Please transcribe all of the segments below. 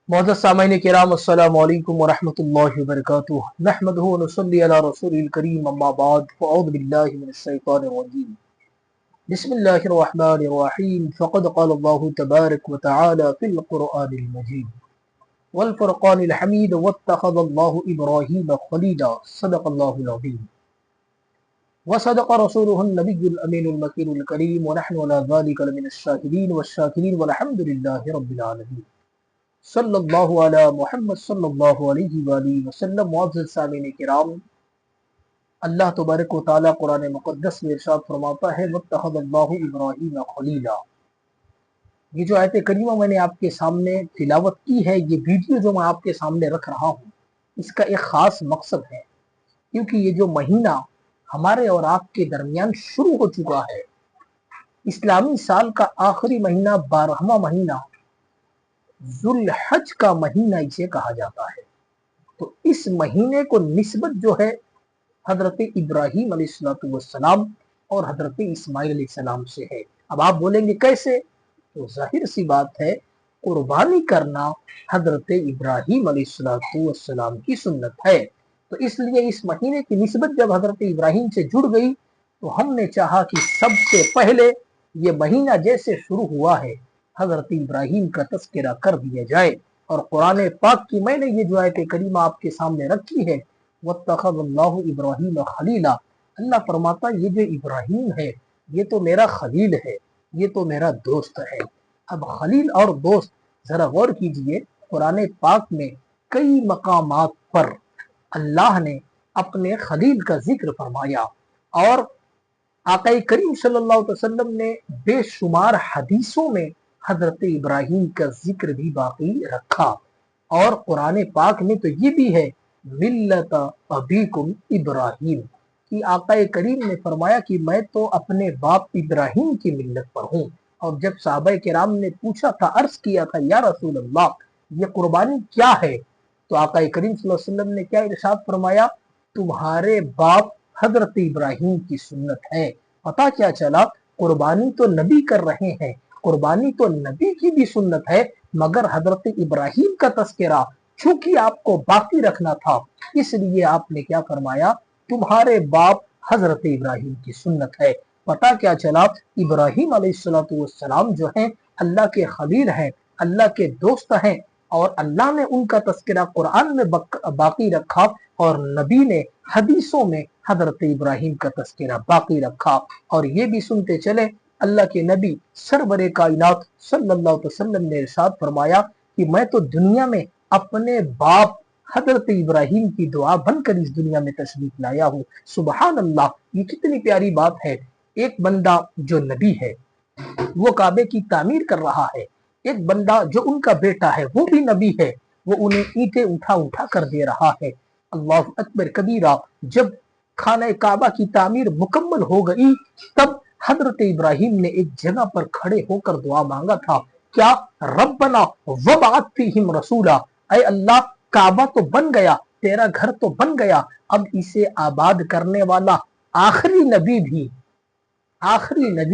मोअज़्ज़ज़ सामईन किराम अस्सलामु अलैकुम वरहमतुल्लाहि वबरकातुहू नहमदुहु व नुसल्ली अला रसूलिल करीम अम्मा बाद फ़अऊज़ु बिल्लाहि मिनश शैतानिर रजीम बिस्मिल्लाहिर रहमानिर रहीम फ़क़द क़ाल अल्लाहु तबारक व तआला फ़िल क़ुरआनिल मजीद वल फ़ुरक़ानिल हमीद वत्तख़ज़ल्लाहु इब्राहीम ख़लीला सदक़ल्लाहुल अज़ीम व सदक़ रसूलुहुन नबियुल अमीनुल मकीनुल करीम व नहनु अला ज़ालिका लमिनश शाहिदीन वश्शाकिरीन वल्हम्दुलिल्लाहि रब्बिल आलमीन सल्लल्लाहु अला मुहम्मद सल्लल्लाहु अलैहि वालिहि वसल्लम। मुअज़्ज़ज़ सामीन किराम, अल्लाह तबारक व तआला कुरान मुक़द्दस में इरशाद फरमाता है वत्तख़ज़ल्लाहु इब्राहीम खलीला। ये जो आयत करीमा मैंने आपके सामने तिलावत की है, ये वीडियो जो मैं आपके सामने रख रहा हूँ, इसका एक ख़ास मकसद है, क्योंकि ये जो महीना हमारे और आपके दरमियान शुरू हो चुका है, इस्लामी साल का आखिरी महीना, 12वां महीना, जुल्हज का महीना इसे कहा जाता है। तो इस महीने को निस्बत जो है हजरत इब्राहीम अलैहिस्सलाम और हजरत इस्माइल अलैहिस्सलाम से है। अब आप बोलेंगे कैसे? तो जाहिर सी बात है, कुर्बानी करना हजरत इब्राहीम अलैहिस्सलाम की सुन्नत है। तो इसलिए इस महीने की निस्बत जब हजरत इब्राहीम से जुड़ गई, तो हमने चाहा कि सबसे पहले ये महीना जैसे शुरू हुआ है, हजरत इब्राहीम का तस्करा कर दिया जाए। और कुरान पाक की मैंने ये जो आयत करीमा आपके सामने रखी है, वत्तख़ज़ल्लाहु इब्राहीम खलीला, अल्लाह फरमाता ये जो इब्राहीम है ये तो मेरा खलील है, ये तो मेरा दोस्त है। अब खलील और दोस्त, जरा गौर कीजिए, कुरान पाक में कई मकामात पर अल्लाह ने अपने खलील का जिक्र फरमाया और आका करीम सल्लल्लाहु अलैहि वसल्लम ने बेशुमार हदीसों में हजरत इब्राहीम का जिक्र भी बाकी रखा। और कुरान पाक में तो ये भी है मिल्लत अबीकुम इब्राहीम कि आका करीम ने फरमाया कि मैं तो अपने बाप इब्राहीम की मिल्लत पर हूँ। और जब सहाबा किराम ने पूछा था, अर्ज किया था, या रसूल अल्लाह ये कुर्बानी क्या है, तो आका करीम सल्लल्लाहु अलैहि वसल्लम ने क्या इरशाद फरमाया, तुम्हारे बाप हजरत इब्राहीम की सुन्नत है। पता क्या चला, कुर्बानी तो नबी कर रहे हैं, कुर्बानी तो नबी की भी सुन्नत है, मगर हजरत इब्राहीम का तस्करा चूंकि आपको बाकी रखना था, इसलिए आपने क्या फरमाया, तुम्हारे बाप हजरत इब्राहीम की सुन्नत है। पता क्या चला, इब्राहीम अलैहिस्सलाम जो हैं अल्लाह के खलील हैं, अल्लाह के दोस्त हैं, और अल्लाह ने उनका तस्करा कुरान में बाकी रखा और नबी ने हदीसों में हजरत इब्राहीम का तस्करा बाकी रखा। और ये भी सुनते चले, अल्लाह के नबी सरवरे कायनात सल्लल्लाहु अलैहि वसल्लम ने इरशाद फरमाया कि मैं तो दुनिया में अपने बाप हजरत इब्राहीम की दुआ बनकर इस दुनिया में तशरीफ लाया हूँ। सुबहान अल्लाह, ये कितनी प्यारी बात है। एक बंदा जो नबी है वो काबे की तामीर कर रहा है, एक बंदा जो उनका बेटा है वो भी नबी है, वो उन्हें ईंटें उठा उठा कर दे रहा है। अल्लाह अकबर कबीरा। जब खाना काबा की तामीर मुकम्मल हो गई, तब हजरत इब्राहीम ने एक जगह पर खड़े होकर दुआ मांगा था, क्या, रब्बना वबअथ फीहिम रसूला, ऐ अल्लाह काबा तो बन गया, तेरा घर तो बन गया, अब इसे आबाद करने वाला आखिरी नबी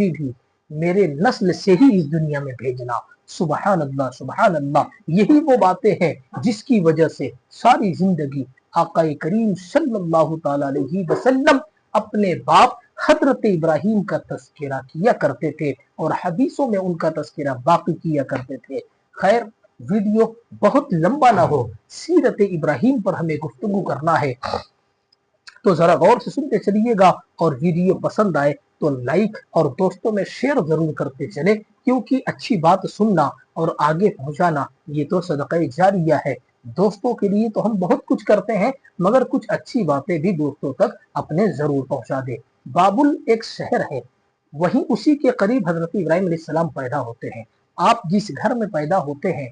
भी मेरे नस्ल से ही इस दुनिया में भेजना। सुबहान अल्लाह, सुबहान अल्लाह। यही वो बातें हैं जिसकी वजह से सारी जिंदगी आका करीम सल्लल्लाहु ताला अलैहि वसल्लम अपने बाप हजरत इब्राहीम का तस्करा किया करते थे और हदीसों में उनका तस्करा बाकी किया करते थे। खैर, वीडियो बहुत लंबा ना हो, सीरत इब्राहीम पर हमें गुफ्तगू करना है, तो जरा गौर से सुनते चलिएगा। और वीडियो पसंद आए तो लाइक और दोस्तों में शेयर जरूर करते चले, क्योंकि अच्छी बात सुनना और आगे पहुंचाना ये तो सदक़े जारिया है। दोस्तों के लिए तो हम बहुत कुछ करते हैं, मगर कुछ अच्छी बातें भी दोस्तों तक अपने जरूर पहुंचा दे। बाबुल एक शहर है, वहीं उसी के करीब हजरत इब्राहीम अलैहिस्सलाम पैदा होते हैं। आप जिस घर में पैदा होते हैं,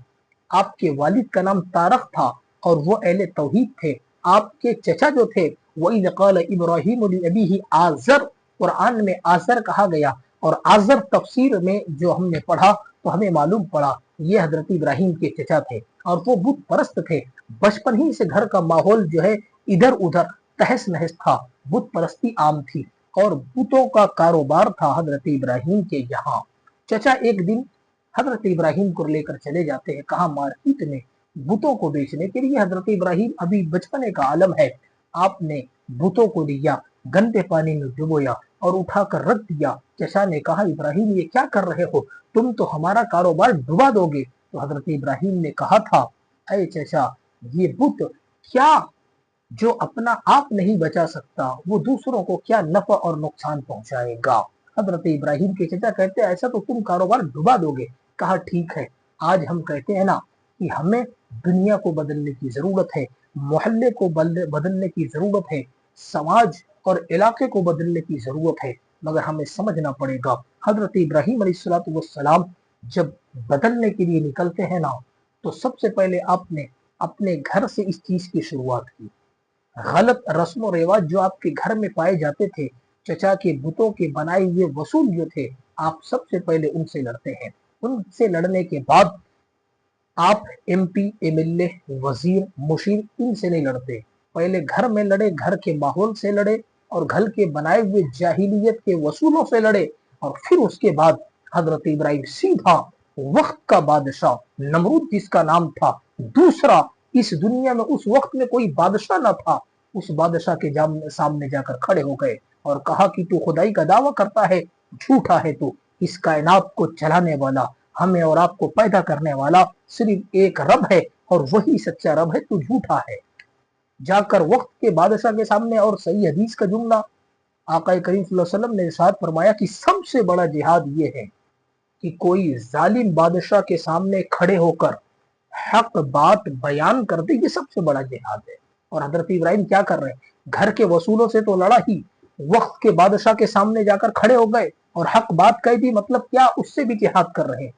आपके वालिद का नाम तारक था और वो अहले तौहीद थे। आपके चचा जो थे, वही क़ाल इब्राहीम लिअबीही आज़र, कुरान में आज़र कहा गया, और आज़र तफसीर में जो हमने पढ़ा तो हमें मालूम पड़ा ये हजरत इब्राहीम के चचा थे और वो बुत परस्त थे। बचपन ही से घर का माहौल जो है इधर उधर तहस नहस था, बुत परस्ती आम थी और बुतों का कारोबार था हजरत इब्राहीम के यहाँ। चचा एक दिन हजरत इब्राहीम को लेकर चले जाते हैं, कहा, मार्केट में बुतों को बेचने के लिए। हजरत इब्राहिम अभी बचपने का आलम है, आपने बुतों को लिया, गंदे पानी में डुबोया और उठाकर रख दिया। चचा ने कहा, इब्राहिम ये क्या कर रहे हो, तुम तो हमारा कारोबार डुबा दोगे। तो हजरत इब्राहिम ने कहा था, अरे चचा, ये बुत क्या जो अपना आप नहीं बचा सकता वो दूसरों को क्या नफा और नुकसान पहुंचाएगा। हजरत इब्राहिम के चचा कहते हैं, ऐसा तो तुम कारोबार डुबा दोगे। कहा, ठीक है, आज हम कहते हैं ना कि हमें दुनिया को बदलने की जरूरत है, मोहल्ले को बदलने की जरूरत है, समाज और इलाके को बदलने की जरूरत है, मगर हमें समझना पड़ेगा। हजरत इब्राहिम अलैहिस्सलाम जब बदलने के लिए निकलते हैं ना, तो सबसे पहले आपने अपने घर से इस चीज की शुरुआत की। गलत रस्म और रिवाज जो आपके घर में पाए जाते थे, चचा के बुतों के बनाए हुए वसूल जो थे, आप सबसे पहले उनसे लड़ते हैं। उनसे लड़ने के बाद आप एमपी, एमएलए, वजीर, मुशीर इनसे नहीं लड़ते, पहले घर में लड़े, घर के माहौल से लड़े और घर के बनाए हुए जाहिलियत के वसूलों से लड़े। और फिर उसके बाद हजरत इब्राहिम सीधा वक्त का बादशाह नमरूद जिसका नाम था, दूसरा इस दुनिया में उस वक्त में कोई बादशाह न था, उस बादशाह के सामने जाकर खड़े हो गए और कहा कि तू खुदाई का दावा करता है, झूठा है तू। इस कायनात को चलाने वाला, हमें और आपको पैदा करने वाला सिर्फ एक रब है और वही सच्चा रब है, तू झूठा है। जाकर वक्त के बादशाह के सामने, और सही हदीस का जुमला आका करीम सल्लल्लाहु अलैहि वसल्लम ने इरशाद फरमाया कि सबसे बड़ा जिहाद ये है कि कोई जालिम बादशाह के सामने खड़े होकर हक बात बयान कर दे, ये सबसे बड़ा जिहाद है। और हजरत इब्राहिम क्या कर रहे हैं, घर के वसूलों से तो लड़ा ही, वक्त के बादशाह के सामने जाकर खड़े हो गए और हक बात कह दी, मतलब क्या, उससे भी जिहाद कर रहे हैं।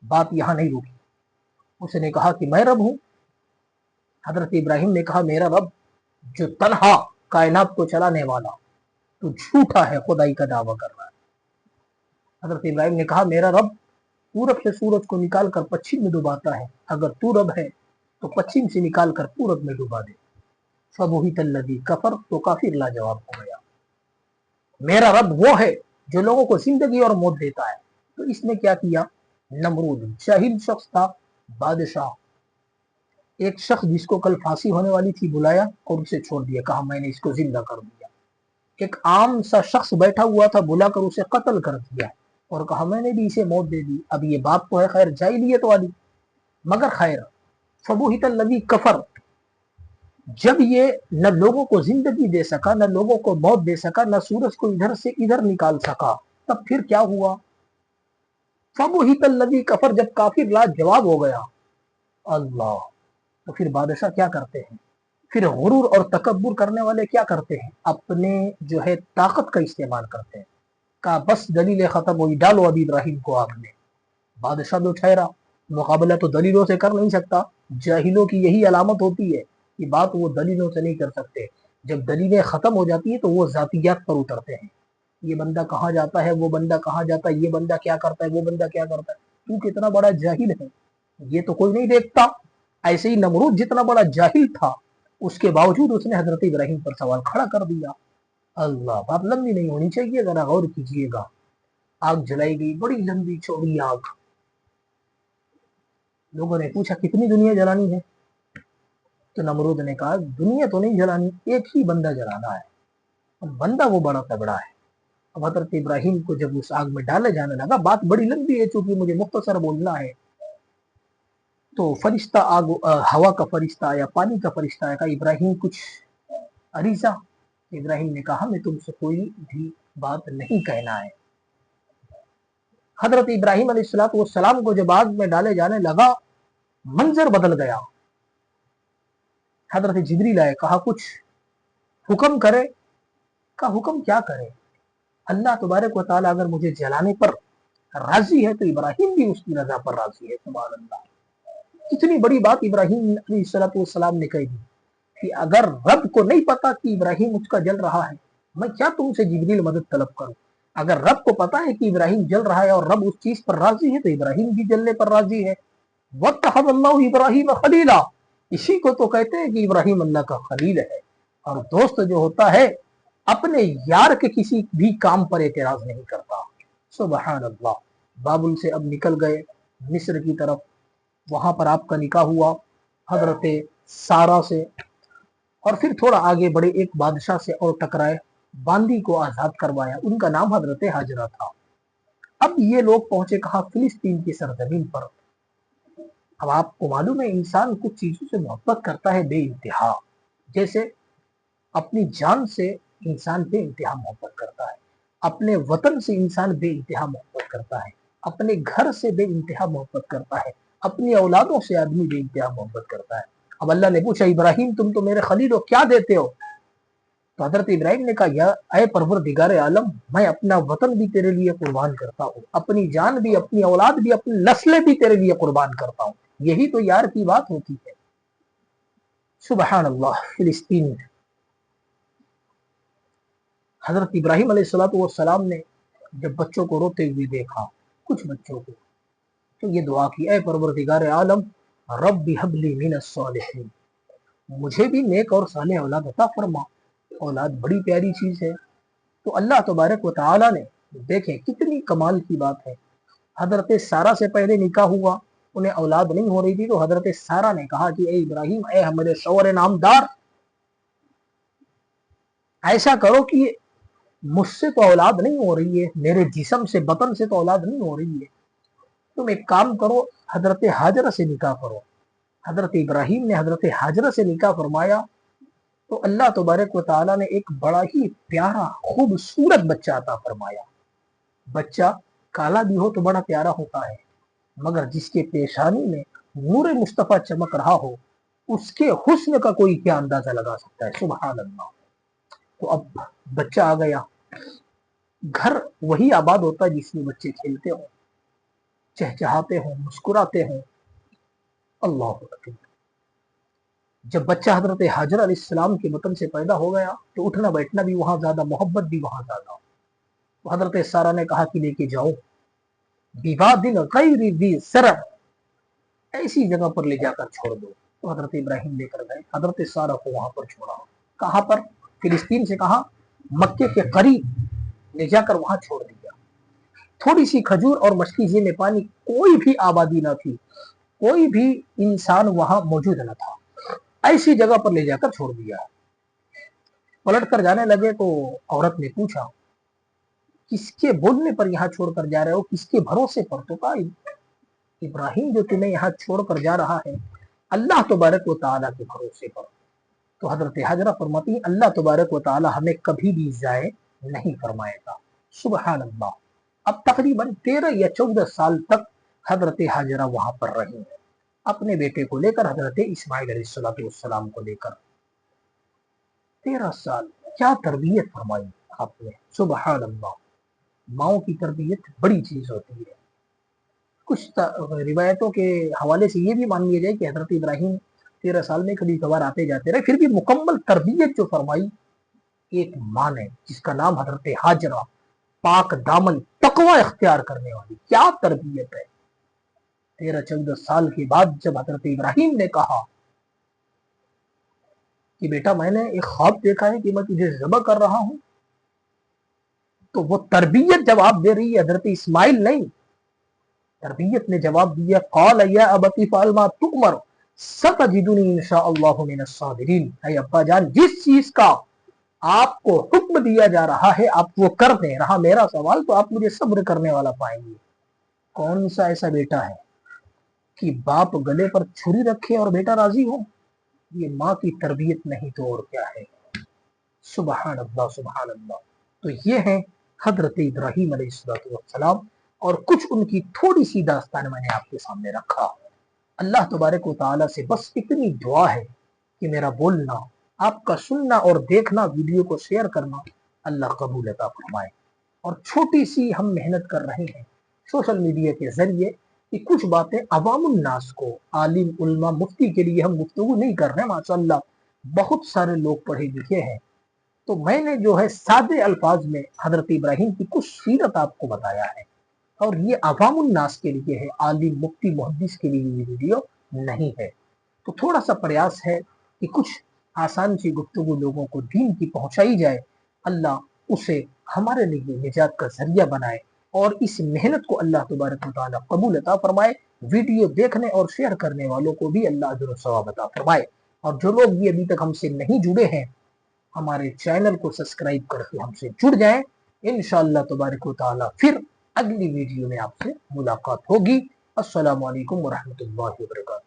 बात यहां नहीं रुकी, उसने कहा कि मैं रब हूं। हजरत इब्राहिम ने कहा, मेरा रब जो तन्हा कायनात को चलाने वाला, तो झूठा है, खुदाई का दावा कर रहा है। हजरत इब्राहिम ने कहा, मेरा रब पूरब से सूरज को निकाल कर पश्चिम में डुबाता है, अगर तू रब है तो पश्चिम से निकाल कर पूरब में डुबा दे। फबुहित अल्लज़ी कफर, तो काफिर लाजवाब हो गया। मेरा रब वो है जो लोगों को जिंदगी और मौत देता है। तो इसने क्या किया, नमरूद जाहिल शख्स था, बादशाह, एक शख्स जिसको कल फांसी होने वाली थी बुलाया और उसे छोड़ दिया, कहा मैंने इसको जिंदा कर दिया। एक आम सा शख्स बैठा हुआ था, बुलाकर उसे कत्ल कर दिया और कहा मैंने भी इसे मौत दे दी। अब ये बात तो है खैर जाहिलियत वाली, मगर खैर फबुहित अल्लज़ी कफर, जब ये न लोगों को जिंदगी दे सका, न लोगों को मौत दे सका, न सूरज को इधर से इधर निकाल सका, तब फिर क्या हुआ, फबुहित अल्लज़ी कफर, जब काफिर लाजवाब हो गया अल्लाह, तो फिर बादशाह क्या करते हैं, फिर गुरूर और तकब्बुर करने वाले क्या करते हैं, अपने जो है ताकत का इस्तेमाल करते हैं। कहा बस दलील खत्म हुई, डालो अभी इब्राहिम को आग में। बादशाह तो ठहरा, मुकाबला तो दलीलों से कर नहीं सकता, जाहिलों की यही अलामत होती है कि बात वो दलीलों से नहीं कर सकते। जब दलीलें खत्म हो जाती है तो वो जातियात पर उतरते हैं, ये बंदा कहाँ जाता है, वो बंदा कहाँ जाता है, ये बंदा क्या करता है, वो बंदा क्या करता है, तू कितना बड़ा जाहिल है, ये तो कोई नहीं देखता। ऐसे ही नमरूद जितना बड़ा जाहिल था, उसके बावजूद उसने हजरत इब्राहिम पर सवाल खड़ा कर दिया। अल्लाह, बात लंबी नहीं होनी चाहिए, जरा गौर कीजिएगा। आग जलाई गई, बड़ी लंबी चौड़ी आग। लोगों ने पूछा कितनी दुनिया जलानी है, तो नमरूद ने कहा दुनिया तो नहीं जलानी, एक ही बंदा जलाना है, और बंदा वो बड़ा तगड़ा है। अब हजरत इब्राहिम को जब उस आग में डाले जाने लगा, बात बड़ी लंबी है, चूंकि मुझे मुख्तसर बोलना है, तो फरिश्ता आग, हवा का फरिश्ता आया, पानी का फरिश्ता आया, कहा इब्राहिम कुछ अरीजा। इब्राहिम ने कहा मैं तुमसे कोई भी बात नहीं कहना है। हजरत इब्राहिम अलैहिस्सलाम को जब आग में डाले जाने लगा, मंजर बदल गया। हजरत जिब्रील आए, कहा कुछ हुक्म करे। कहा हुक्म क्या करे, अल्लाह तबारक व तआला अगर मुझे जलाने पर राजी है तो इब्राहिम भी उसकी रजा पर राजी है। सुभान अल्लाह, इतनी बड़ी बात इब्राहिम अलैहिस्सलाम ने कह दी कि अगर रब को नहीं पता कि इब्राहिम उसका जल रहा है, मैं क्या तुमसे जिब्रील मदद तलब करूं। अगर रब को पता है कि इब्राहिम जल रहा है और रब उस चीज पर राजी है, तो इब्राहिम भी जलने पर राजी है। वत्तखज़ल्लाहु इब्राहिम खलीला, इसी को तो कहते हैं कि इब्राहिम अल्लाह का खलील है। और दोस्त जो होता है, अपने यार के किसी भी काम पर एतराज नहीं करता। सुबहान अल्लाह। बाबुल से अब निकल गए मिस्र की तरफ, وہاں پر آپ کا نکاح ہوا حضرت سارا سے، اور پھر تھوڑا آگے بڑے ایک بادشاہ سے اور ٹکرائے، باندی کو آزاد کروایا، ان کا نام حضرت ہاجرہ تھا۔ اب یہ لوگ پہنچے کہاں؟ فلسطین کی سرزمین پر۔ اب آپ کو معلوم ہے انسان کچھ چیزوں سے محبت کرتا ہے بے انتہا، جیسے اپنی جان سے انسان بے انتہا محبت کرتا ہے، اپنے وطن سے انسان بے انتہا محبت کرتا ہے، اپنے گھر سے بے انتہا محبت کرتا ہے، اپنی اولادوں سے آدمی بے انتہا محبت کرتا ہے۔ اب اللہ نے پوچھا ابراہیم تم تو میرے خلیل ہو، کیا دیتے ہو؟ تو حضرت ابراہیم نے کہا یا اے پروردگار عالم، میں اپنا وطن بھی تیرے لیے قربان کرتا ہوں، اپنی جان بھی، اپنی اولاد بھی، اپنی نسلیں بھی تیرے لیے قربان کرتا ہوں۔ یہی تو یار کی بات ہوتی ہے۔ سبحان اللہ۔ فلسطین، حضرت ابراہیم علیہ السلام نے جب بچوں کو روتے ہوئے دیکھا، کچھ بچوں کو، تو یہ دعا کی اے پروردگار عالم رب هب لی من الصالحین، مجھے بھی نیک اور صالح اولاد عطا فرما۔ اولاد بڑی پیاری چیز ہے۔ تو اللہ تبارک و تعالی نے، دیکھیں کتنی کمال کی بات ہے، حضرت سارا سے پہلے نکاح ہوا، انہیں اولاد نہیں ہو رہی تھی، تو حضرت سارا نے کہا کہ اے ابراہیم، اے ہمارے شوہر نامدار، ایسا کرو کہ مجھ سے تو اولاد نہیں ہو رہی ہے، میرے جسم سے، بطن سے تو اولاد نہیں ہو رہی ہے، تم ایک کام کرو، حضرت ہاجرہ سے نکاح کرو۔ حضرت ابراہیم نے حضرت ہاجرہ سے نکاح فرمایا، تو اللہ تبارک و تعالیٰ نے ایک بڑا ہی پیارا خوبصورت بچہ عطا فرمایا۔ بچہ کالا بھی ہو تو بڑا پیارا ہوتا ہے، مگر جس کے پیشانی میں نور مصطفیٰ چمک رہا ہو، اس کے حسن کا کوئی کیا اندازہ لگا سکتا ہے؟ سبحان اللہ۔ تو اب بچہ آ گیا، گھر وہی آباد ہوتا ہے جس میں بچے کھیلتے ہوں، چہچہاتے ہوں، مسکراتے ہوں۔ اللہ اکبر۔ جب بچہ حضرت ہاجرہ علیہ السلام کے بطن سے پیدا ہو گیا تو اٹھنا بیٹھنا بھی وہاں زیادہ، محبت بھی وہاں زیادہ۔ تو حضرت سارا نے کہا کہ لے کے جاؤ بواد غیر ذی زرع، ایسی جگہ پر لے جا کر چھوڑ دو۔ تو حضرت ابراہیم لے کر گئے، حضرت سارا کو وہاں پر چھوڑا۔ کہاں پر؟ فلسطین سے کہاں؟ مکے کے قریب لے جا کر وہاں چھوڑ دیا۔ تھوڑی سی کھجور اور مچھلی زیر میں پانی، کوئی بھی آبادی نہ تھی، کوئی بھی انسان وہاں موجود نہ تھا، ایسی جگہ پر لے جا کر چھوڑ دیا۔ پلٹ کر جانے لگے تو عورت نے پوچھا کس کے بولنے پر یہاں چھوڑ کر جا رہے ہو، کس کے بھروسے پر؟ تو کہا ابراہیم جو تمہیں یہاں چھوڑ کر جا رہا ہے اللہ تبارک و تعالیٰ کے بھروسے پر۔ تو حضرت ہاجرہ فرماتی ہیں اللہ تبارک و تعالیٰ ہمیں کبھی بھی ضائع نہیں فرمائے گا۔ سبحان اللہ۔ اب تقریباً 13 یا 14 سال تک حضرت ہاجرہ وہاں پر رہی ہیں، اپنے بیٹے کو لے کر، حضرت اسماعیل علیہ السلام کو لے کر۔ 13 سال کیا تربیت فرمائی آپ نے! سبحان اللہ۔ ماؤں کی تربیت بڑی چیز ہوتی ہے۔ کچھ روایتوں کے حوالے سے یہ بھی مان لیا جائے کہ حضرت ابراہیم 13 سال میں کبھی کبھار آتے جاتے رہے، پھر بھی مکمل تربیت جو فرمائی ایک ماں نے، جس کا نام حضرت ہاجرہ، پاک دامن، تقوی اختیار کرنے والی، کیا تربیت ہے! 13-14 سال کے بعد جب حضرت ابراہیم نے کہا کہ بیٹا میں نے ایک خواب دیکھا ہے کہ میں تجھے ذبح کر رہا ہوں، تو وہ تربیت جواب دے رہی ہے، حضرت اسماعیل نہیں، تربیت نے جواب دیا قال یا ابتی فعل ما تؤمر ستجدنی انشاء اللہ من الصابرین۔ اے ابا جان، جس چیز کا آپ کو حکم دیا جا رہا ہے آپ وہ کر دیں، رہا میرا سوال تو آپ مجھے صبر کرنے والا پائیں گے۔ کون سا ایسا بیٹا ہے کہ باپ گلے پر چھری رکھے اور بیٹا راضی ہو؟ یہ ماں کی تربیت نہیں تو اور کیا ہے۔ سبحان اللہ، سبحان اللہ۔ تو یہ ہے حضرت ابراہیم علیہ السلام، اور کچھ ان کی تھوڑی سی داستان میں نے آپ کے سامنے رکھا۔ اللہ تبارک و تعالیٰ سے بس اتنی دعا ہے کہ میرا بولنا، آپ کا سننا اور دیکھنا، ویڈیو کو شیئر کرنا اللہ قبول عطا فرمائے۔ اور چھوٹی سی ہم محنت کر رہے ہیں سوشل میڈیا کے ذریعے کہ کچھ باتیں عوام الناس کو، عالم، علماء، مفتی کے لیے ہم گفتگو نہیں کر رہے ہیں، ماشاءاللہ بہت سارے لوگ پڑھے لکھے ہیں، تو میں نے جو ہے سادے الفاظ میں حضرت ابراہیم کی کچھ سیرت آپ کو بتایا ہے، اور یہ عوام الناس کے لیے ہے، عالم، مفتی، محدث کے لیے یہ ویڈیو نہیں ہے۔ تو تھوڑا سا پریاس ہے کہ کچھ آسان سی گفتگو لوگوں کو دین کی پہنچائی جائے، اللہ اسے ہمارے لیے نجات کا ذریعہ بنائے۔ اور اس محنت کو اللہ تبارک و تعالی قبول عطا فرمائے. ویڈیو دیکھنے اور شیئر کرنے والوں کو بھی اللہ اجر و ثواب عطا فرمائے. اور جو لوگ بھی ابھی تک ہم سے نہیں جڑے ہیں ہمارے چینل کو سبسکرائب کر کے ہم سے جڑ جائیں. انشاءاللہ تبارک و تعالی پھر اگلی ویڈیو میں آپ سے ملاقات ہوگی. السلام علیکم ورحمۃ اللہ وبرکاتہ.